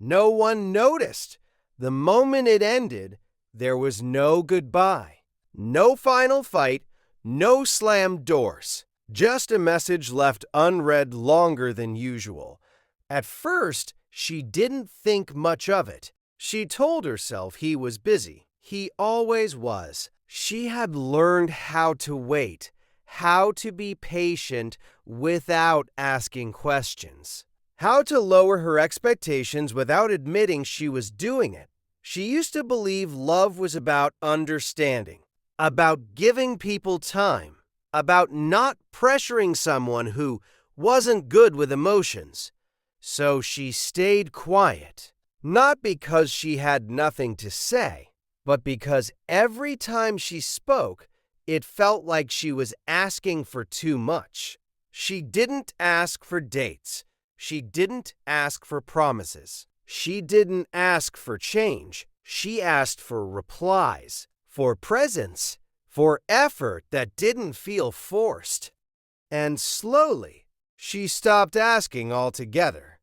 No one noticed. The moment it ended, there was no goodbye, no final fight, no slammed doors. Just a message left unread longer than usual. At first, she didn't think much of it. She told herself he was busy. He always was. She had learned how to wait, how to be patient without asking questions, how to lower her expectations without admitting she was doing it. She used to believe love was about understanding, about giving people time, about not pressuring someone who wasn't good with emotions. So she stayed quiet, not because she had nothing to say, but because every time she spoke, it felt like she was asking for too much. She didn't ask for dates. She didn't ask for promises. She didn't ask for change. She asked for replies, for presence, for effort that didn't feel forced. And slowly, she stopped asking altogether.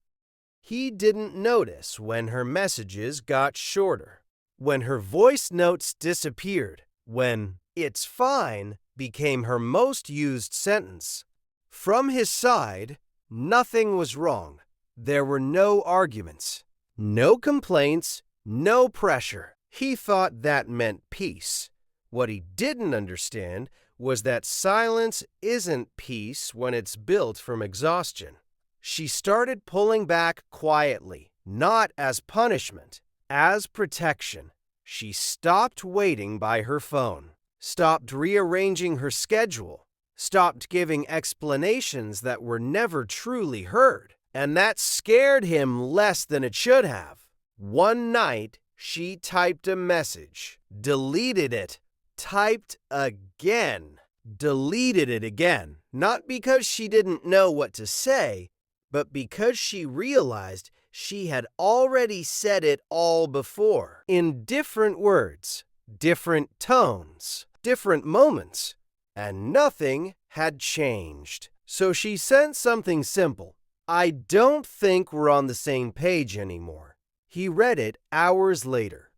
He didn't notice when her messages got shorter, when her voice notes disappeared, when "it's fine" became her most used sentence. From his side, nothing was wrong. There were no arguments, no complaints, no pressure. He thought that meant peace. What he didn't understand was that silence isn't peace when it's built from exhaustion. She started pulling back quietly, not as punishment, as protection. She stopped waiting by her phone, stopped rearranging her schedule, stopped giving explanations that were never truly heard, and that scared him less than it should have. One night, she typed a message, deleted it, typed again, deleted it again, not because she didn't know what to say, but because she realized she had already said it all before, in different words, different tones, different moments, and nothing had changed. So she sent something simple. "I don't think we're on the same page anymore." He read it hours later,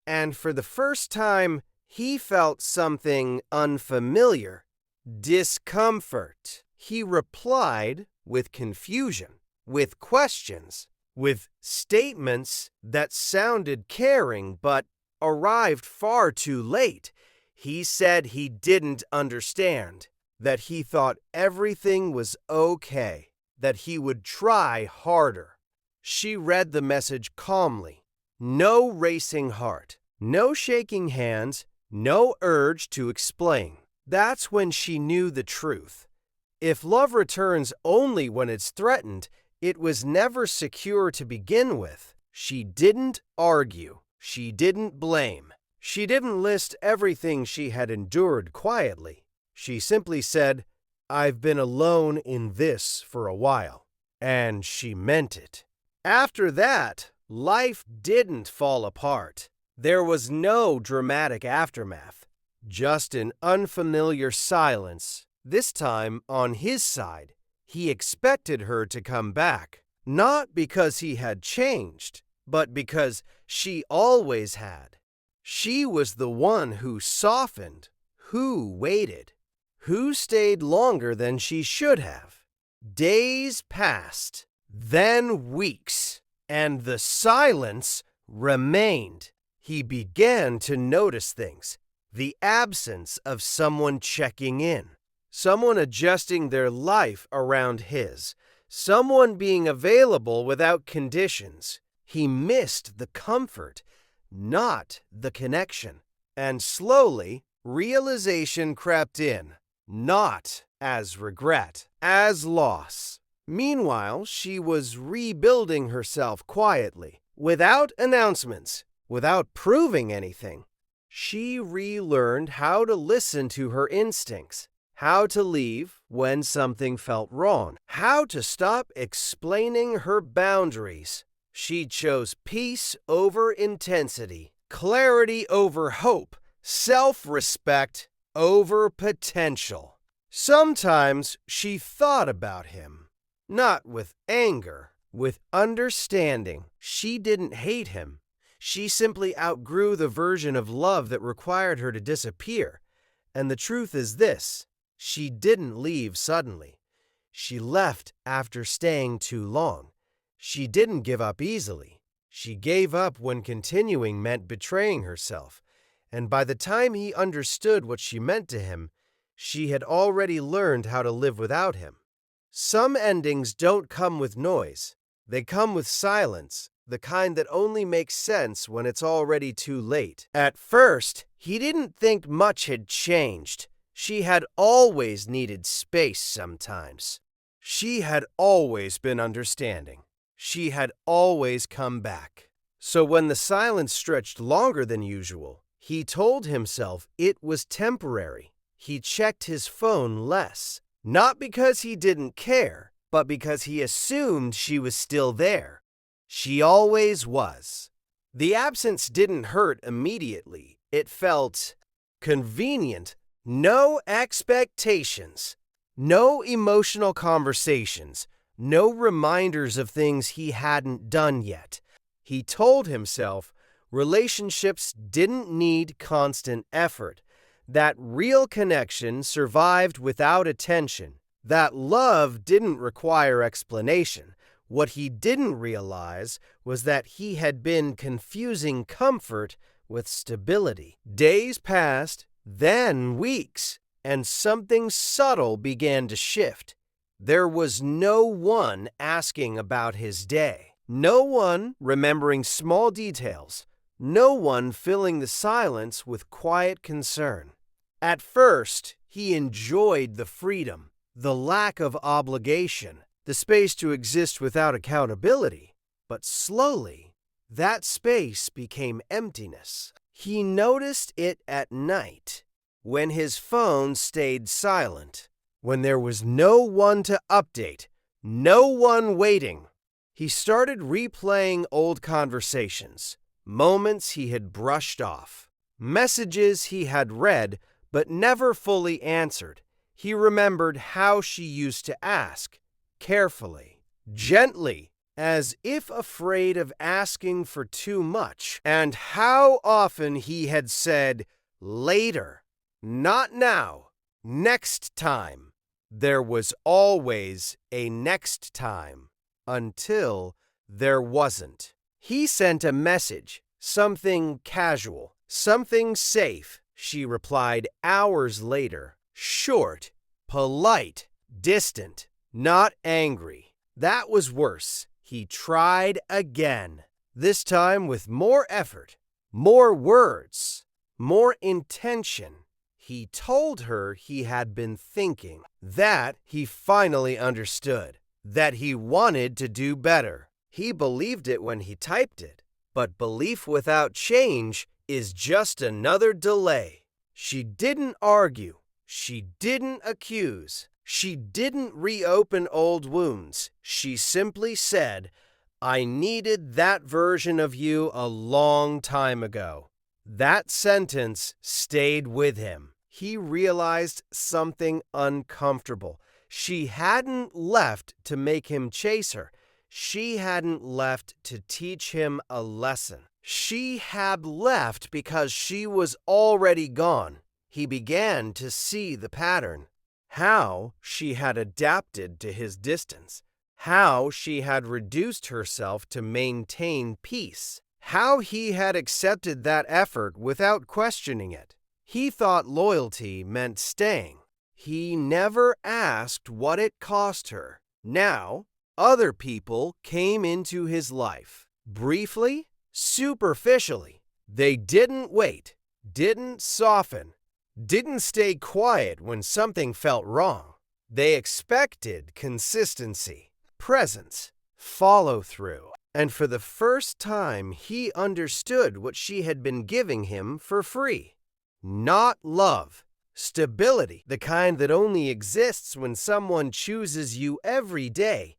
and for the first time, he felt something unfamiliar, discomfort. He replied with confusion, with questions, with statements that sounded caring but arrived far too late. He said he didn't understand, that he thought everything was okay, that he would try harder. She read the message calmly. No racing heart, no shaking hands, no urge to explain. That's when she knew the truth. If love returns only when it's threatened, it was never secure to begin with. She didn't argue. She didn't blame. She didn't list everything she had endured quietly. She simply said, "I've been alone in this for a while." And she meant it. After that, life didn't fall apart. There was no dramatic aftermath, just an unfamiliar silence. This time, on his side, he expected her to come back, not because he had changed, but because she always had. She was the one who softened, who waited, who stayed longer than she should have. Days passed, then weeks, and the silence remained. He began to notice things, the absence of someone checking in, someone adjusting their life around his, someone being available without conditions. He missed the comfort, not the connection. And slowly, realization crept in, not as regret, as loss. Meanwhile, she was rebuilding herself quietly, without announcements, without proving anything. She relearned how to listen to her instincts, how to leave when something felt wrong, how to stop explaining her boundaries. She chose peace over intensity, clarity over hope, self-respect over potential. Sometimes she thought about him, not with anger, With understanding, she didn't hate him. She simply outgrew the version of love that required her to disappear. And the truth is this: she didn't leave suddenly. She left after staying too long. She didn't give up easily. She gave up when continuing meant betraying herself. And by the time he understood what she meant to him, she had already learned how to live without him. Some endings don't come with noise. They come with silence, the kind that only makes sense when it's already too late. At first, he didn't think much had changed. She had always needed space sometimes. She had always been understanding. She had always come back. So when the silence stretched longer than usual, he told himself it was temporary. He checked his phone less, not because he didn't care, but because he assumed she was still there. She always was. The absence didn't hurt immediately. It felt convenient. No expectations. No emotional conversations. No reminders of things he hadn't done yet. He told himself relationships didn't need constant effort. That real connection survived without attention. That love didn't require explanation. What he didn't realize was that he had been confusing comfort with stability. Days passed, then weeks, and something subtle began to shift. There was no one asking about his day. No one remembering small details. No one filling the silence with quiet concern. At first, he enjoyed the freedom, the lack of obligation, the space to exist without accountability. But slowly, that space became emptiness. He noticed it at night, when his phone stayed silent, when there was no one to update, no one waiting. He started replaying old conversations, moments he had brushed off, messages he had read but never fully answered. He remembered how she used to ask, carefully, gently, as if afraid of asking for too much, and how often he had said, later, not now, next time. There was always a next time, until there wasn't. He sent a message, something casual, something safe. She replied hours later, short, polite, distant, not angry. That was worse. He tried again, this time with more effort, more words, more intention. He told her he had been thinking, that he finally understood, that he wanted to do better. He believed it when he typed it, but belief without change is just another delay. She didn't argue. She didn't accuse. She didn't reopen old wounds. She simply said, I needed that version of you a long time ago. That sentence stayed with him. He realized something uncomfortable. She hadn't left to make him chase her. She hadn't left to teach him a lesson. She had left because she was already gone. He began to see the pattern. How she had adapted to his distance. How she had reduced herself to maintain peace. How he had accepted that effort without questioning it. He thought loyalty meant staying. He never asked what it cost her. Now, other people came into his life. Briefly, superficially. They didn't wait, didn't soften, didn't stay quiet when something felt wrong. They expected consistency, presence, follow-through. And for the first time, he understood what she had been giving him for free. Not love. Stability, the kind that only exists when someone chooses you every day,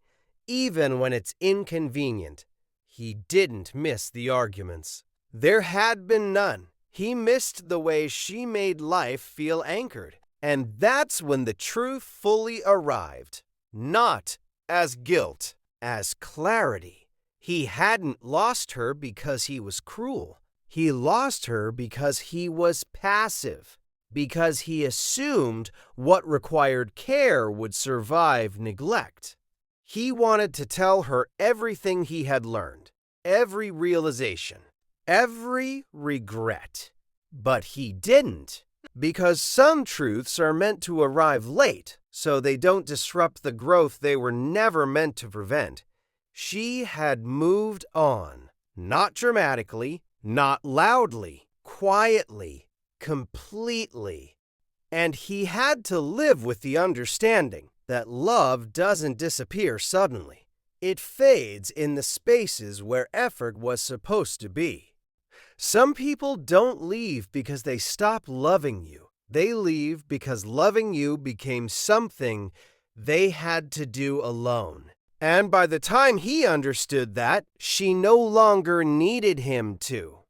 even when it's inconvenient. He didn't miss the arguments. There had been none. He missed the way she made life feel anchored. And that's when the truth fully arrived. Not as guilt, as clarity. He hadn't lost her because he was cruel. He lost her because he was passive, because he assumed what required care would survive neglect. He wanted to tell her everything he had learned, every realization, every regret. But he didn't, because some truths are meant to arrive late, so they don't disrupt the growth they were never meant to prevent. She had moved on, not dramatically, not loudly, quietly, completely. And he had to live with the understanding that love doesn't disappear suddenly. It fades in the spaces where effort was supposed to be. Some people don't leave because they stop loving you. They leave because loving you became something they had to do alone. And by the time he understood that, she no longer needed him to.